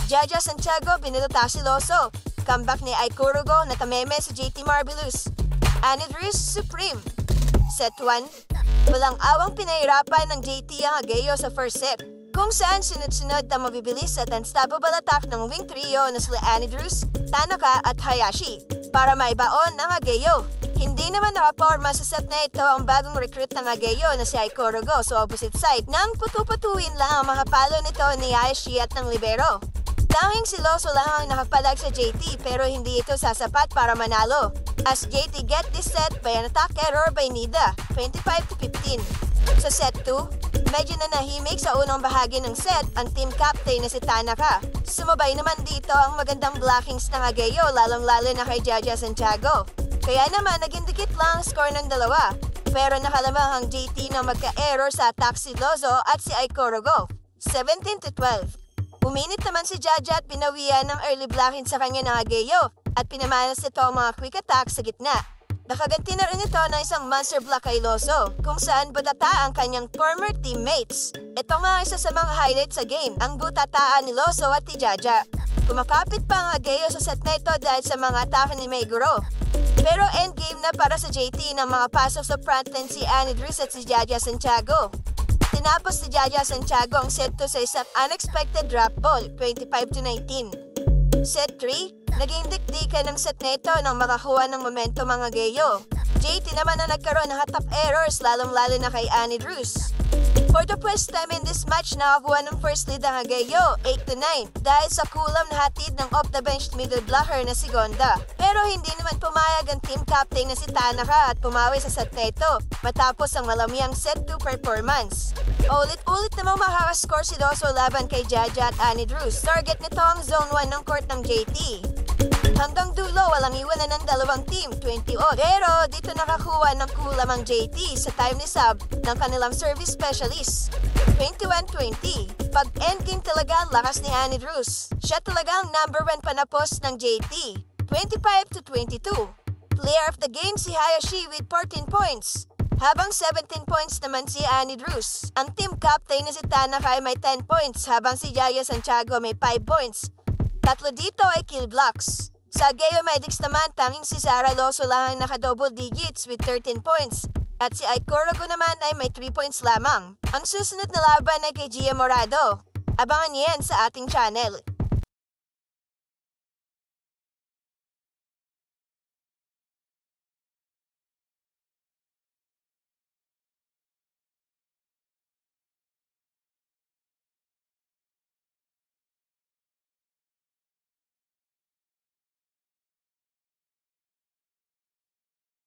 Jaja Santiago binilata si Loso. Comeback ni Ikurugo na kameme si JT Marvelous. Anidrus Supreme. Set 1. Walang awang pinahirapan ng JT ang Ageo sa first set, kung saan sunod-sunod na mabibilis at unstoppable attack ng wing trio na sila Anidrus, Tanaka at Hayashi para maibaon ng Ageo. Hindi naman nakaporma sa set na ito ang bagong recruit ng Ageo na si Ikurugo sa opposite side nang putu-putuin lang ang mga palo nito ni Hayashi at ng libero. Tanging si Loso lang ang nakapalag sa JT pero hindi ito sasapat para manalo, as JT get this set by an attack error by Nida, 25-15. Sa set 2, medyo nanahimik sa unang bahagi ng set ang team captain na si Tanaka. Sumabay naman dito ang magandang blockings ng Ageo lalong-lalo na kay Jaja Santiago. Kaya naman naging dikit lang ang score ng dalawa, pero nakalamang ang JT na magka-error sa attack si Loso at si Ikurugo, 17-12. Uminit naman si Jaja at pinawian ng early blocking sa kanya ng Ageo at pinamanas ito ang mga quick attack sa gitna. Nakaganti na rin ito ng isang monster block kay Loso kung saan butata ang kanyang former teammates. Ito nga isa sa mga highlights sa game, ang butataan ni Loso at ni Jaja. Kumakapit pa ang Ageo sa set na ito dahil sa mga atake ni Meguro. Pero endgame na para sa JT ng mga pasok sa frontline si Anidrus at si Jaja Santiago. Tinapos ni Jaja Santiago ang set 2 sa isang unexpected drop ball, 25-19. Set 3, naging dikdikan ng set na ito nang makakuha ng momentum ang Ageo. JT naman na nagkaroon ng hot-top errors lalong-lalo na kay Anidrus. For the first time in this match, nakakuha ng first lead ang Ageo, 8-9, dahil sa kulam na hatid ng off-the-bench middle blocker na si Gonda. Pero hindi naman pumayag ang team captain na si Tanaka at pumawi sa set na ito, matapos ang malamyang set 2 performance. Ulit-ulit namang makakascore si Loso laban kay Jaja at Anidrus. Target nito ang zone 1 ng court ng JT. Hanggang dulo, walang iwanan ng dalawang team, 20-0. Pero dito nakakuha ng kulam ang JT sa time ni sub ng kanilang service specialist, 21-20. Pag endgame talaga ang lakas ni Anidrus. Siya talaga ang number 1 panapos ng JT, 25-22. Player of the game si Hayashi with 14 points. Habang 17 points naman si Anidrus. Ang team captain na si Tanaka ay may 10 points habang si Jaja Santiago may 5 points. Tatlo dito ay kill blocks. Sa Ageo Medics naman, tanging si Zara Loso lang ang naka-double digits with 13 points. At si Ikurugo naman ay may 3 points lamang. Ang susunod na laban ay kay Gia Morado. Abangan niyan sa ating channel.